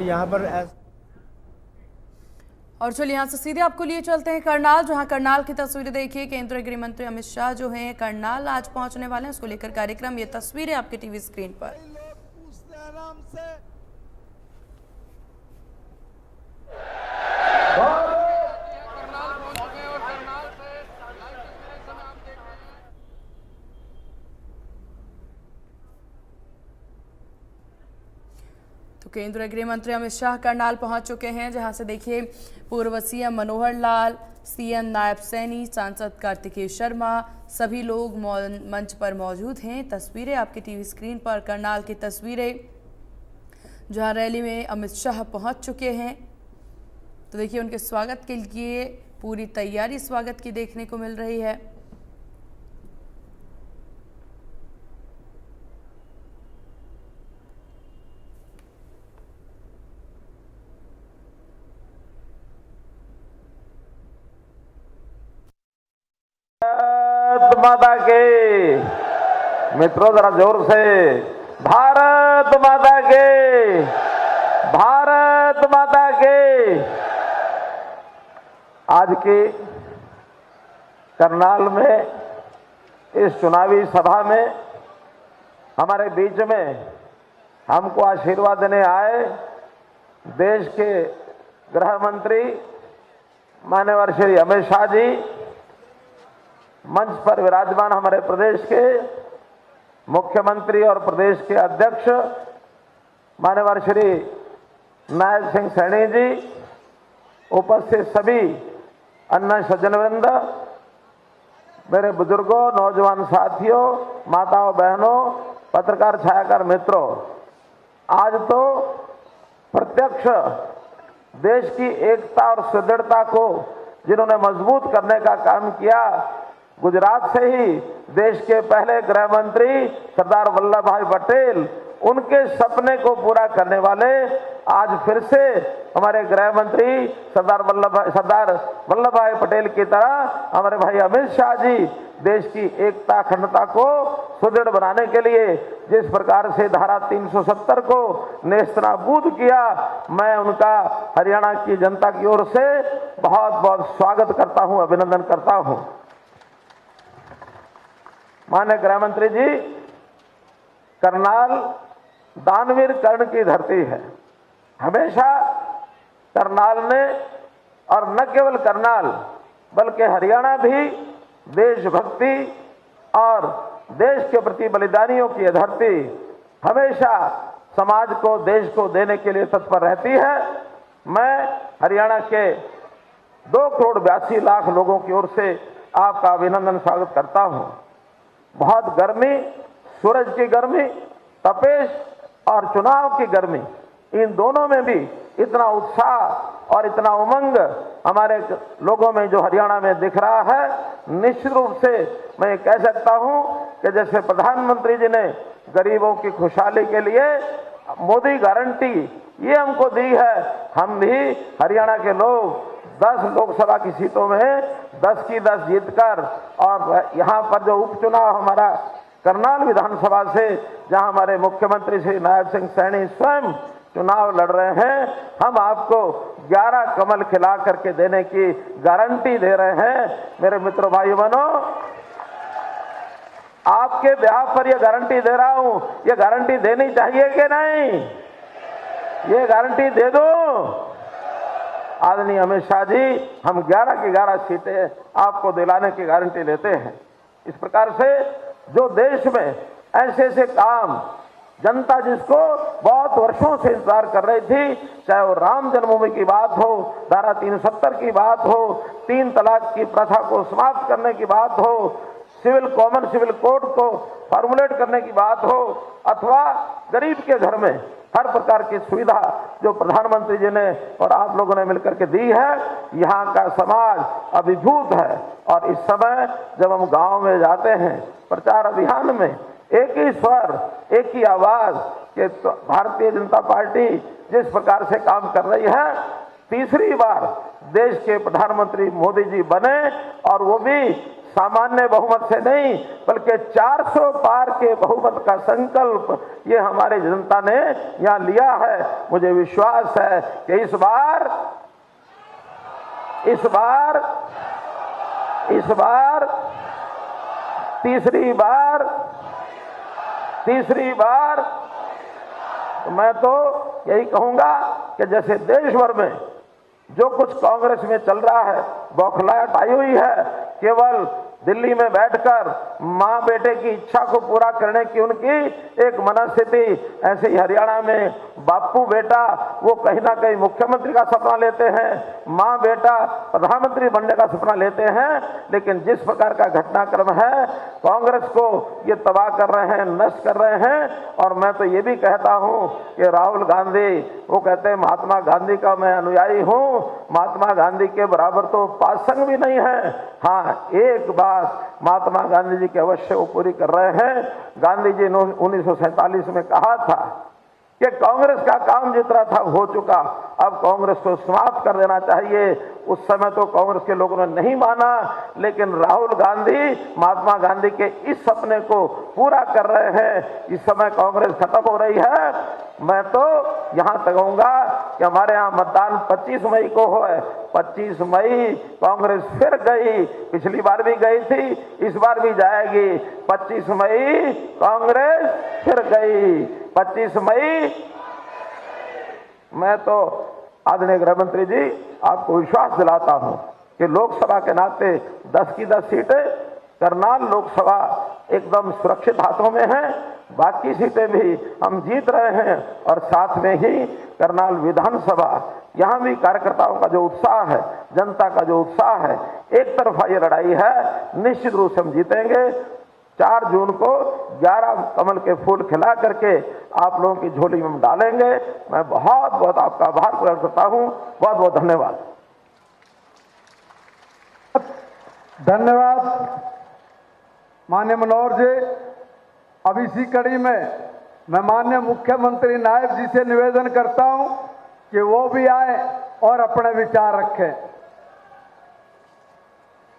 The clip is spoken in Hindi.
यहाँ पर और चलिए यहाँ से सीधे आपको लिए चलते हैं करनाल, जहां करनाल की तस्वीरें देखिए। केंद्रीय गृह मंत्री अमित शाह जो हैं करनाल आज पहुंचने वाले हैं, उसको लेकर कार्यक्रम। ये तस्वीरें आपके टीवी स्क्रीन पर। तो केंद्रीय गृह मंत्री अमित शाह करनाल पहुंच चुके हैं, जहां से देखिए पूर्व सीएम मनोहर लाल, सीएम नायब सैनी, सांसद कार्तिकेय शर्मा, सभी लोग मंच पर मौजूद हैं। तस्वीरें आपकी टीवी स्क्रीन पर, करनाल की तस्वीरें जहां रैली में अमित शाह पहुंच चुके हैं। तो देखिए उनके स्वागत के लिए पूरी तैयारी स्वागत की देखने को मिल रही है। भारत माता के मित्रों जरा जोर से भारत माता के, भारत माता के। आज की करनाल में इस चुनावी सभा में हमारे बीच में हमको आशीर्वाद देने आए देश के गृह मंत्री माननीय श्री अमित शाह जी, मंच पर विराजमान हमारे प्रदेश के मुख्यमंत्री और प्रदेश के अध्यक्ष माननीय श्री नायब सिंह सैनी जी, उपस्थित सभी अन्य सज्जनवृंद, मेरे बुजुर्गों, नौजवान साथियों, माताओं बहनों, पत्रकार छायाकार मित्रों, आज तो प्रत्यक्ष देश की एकता और सुदृढ़ता को जिन्होंने मजबूत करने का काम किया, गुजरात से ही देश के पहले गृह मंत्री सरदार वल्लभ भाई पटेल, उनके सपने को पूरा करने वाले आज फिर से हमारे गृह मंत्री सरदार वल्लभ भाई पटेल की तरह हमारे भाई अमित शाह जी देश की एकता अखंडता को सुदृढ़ बनाने के लिए जिस प्रकार से धारा 370 को नेस्तनाबूद किया, मैं उनका हरियाणा की जनता की ओर से बहुत बहुत स्वागत करता हूं, अभिनंदन करता हूं। माननीय गृह मंत्री जी, करनाल दानवीर कर्ण की धरती है। हमेशा करनाल ने, और न केवल करनाल बल्कि हरियाणा भी देशभक्ति और देश के प्रति बलिदानियों की धरती हमेशा समाज को, देश को देने के लिए तत्पर रहती है। मैं हरियाणा के 2,82,00,000 लोगों की ओर से आपका अभिनंदन स्वागत करता हूं। बहुत गर्मी, सूरज की गर्मी, तपेश और चुनाव की गर्मी, इन दोनों में भी इतना उत्साह और इतना उमंग हमारे लोगों में जो हरियाणा में दिख रहा है, निश्चित रूप से मैं कह सकता हूं कि जैसे प्रधानमंत्री जी ने गरीबों की खुशहाली के लिए मोदी गारंटी ये हमको दी है, हम भी हरियाणा के लोग 10 लोकसभा की सीटों में 10 की 10 जीतकर, और यहाँ पर जो उपचुनाव हमारा करनाल विधानसभा से जहाँ हमारे मुख्यमंत्री श्री नायब सिंह सैनी स्वयं चुनाव लड़ रहे हैं, हम आपको 11 कमल खिला करके देने की गारंटी दे रहे हैं। मेरे मित्रों, भाइयों बहनों, आपके ब्याह पर यह गारंटी दे रहा हूं, यह गारंटी देनी चाहिए कि नहीं? ये गारंटी दे दो आदरणीय अमित शाह जी, हम 11 की 11 सीटें आपको दिलाने की गारंटी लेते हैं। इस प्रकार से जो देश में ऐसे ऐसे काम जनता जिसको बहुत वर्षों से इंतजार कर रही थी, चाहे वो राम जन्मभूमि की बात हो, धारा 370 की बात हो, 3 तलाक की प्रथा को समाप्त करने की बात हो, कॉमन सिविल कोड को फॉर्मुलेट करने की बात हो, अथवा गरीब के घर में हर प्रकार की सुविधा जो प्रधानमंत्री जी ने और आप लोगों ने मिलकर के दी है, यहाँ का समाज अभिभूत है। और इस समय जब हम गांव में जाते हैं प्रचार अभियान में, एक ही स्वर, एक ही आवाज कि भारतीय जनता पार्टी जिस प्रकार से काम कर रही है, तीसरी बार देश के प्रधानमंत्री मोदी जी बने और वो भी सामान्य बहुमत से नहीं बल्कि 400 पार के बहुमत का संकल्प ये हमारी जनता ने यहाँ लिया है। मुझे विश्वास है कि इस बार तीसरी बार तो मैं तो यही कहूंगा कि जैसे देश भर में जो कुछ कांग्रेस में चल रहा है, बौखलाहट आई हुई है, केवल दिल्ली में बैठकर मां बेटे की इच्छा को पूरा करने की उनकी एक मनस्थिति, ऐसे ही हरियाणा में बापू बेटा वो कहीं ना कहीं मुख्यमंत्री का सपना लेते हैं, मां बेटा प्रधानमंत्री बनने का सपना लेते हैं। लेकिन जिस प्रकार का घटनाक्रम है, कांग्रेस को ये तबाह कर रहे हैं, नष्ट कर रहे हैं। और मैं तो ये भी कहता हूं कि राहुल गांधी, वो कहते हैं महात्मा गांधी का मैं अनुयायी हूं, महात्मा गांधी के बराबर तो पासंग भी नहीं है। हाँ, एक बात महात्मा गांधी जी की अवश्य वो पूरी कर रहे हैं। गांधी जी ने 1947 में कहा था कि कांग्रेस का काम जितना था हो चुका, अब कांग्रेस को समाप्त कर देना चाहिए। उस समय तो कांग्रेस के लोगों ने नहीं माना, लेकिन राहुल गांधी महात्मा गांधी के इस सपने को पूरा कर रहे हैं। इस समय कांग्रेस खत्म हो रही है। मैं तो यहां तक कहूंगा कि हमारे यहाँ मतदान 25 मई को है। 25 मई कांग्रेस फिर गई, पिछली बार भी गई थी, इस बार भी जाएगी। 25 मई कांग्रेस फिर गई। 25 मई मैं तो आदरणीय गृह मंत्री जी आपको विश्वास दिलाता हूं कि लोकसभा के नाते 10 की 10 सीटें करनाल लोकसभा एकदम सुरक्षित हाथों में है। बाकी सीटें भी हम जीत रहे हैं और साथ में ही करनाल विधानसभा, यहाँ भी कार्यकर्ताओं का जो उत्साह है, जनता का जो उत्साह है, एक तरफा ये लड़ाई है, निश्चित रूप से हम जीतेंगे। 4 जून को 11 कमल के फूल खिला करके आप लोगों की झोली में हम डालेंगे। मैं बहुत बहुत आपका आभार प्रकट करता हूं। बहुत बहुत धन्यवाद। धन्यवाद माननीय मनोहर जी। अब इसी कड़ी में मैं माननीय मुख्यमंत्री नायब जी से निवेदन करता हूं कि वो भी आए और अपने विचार रखें।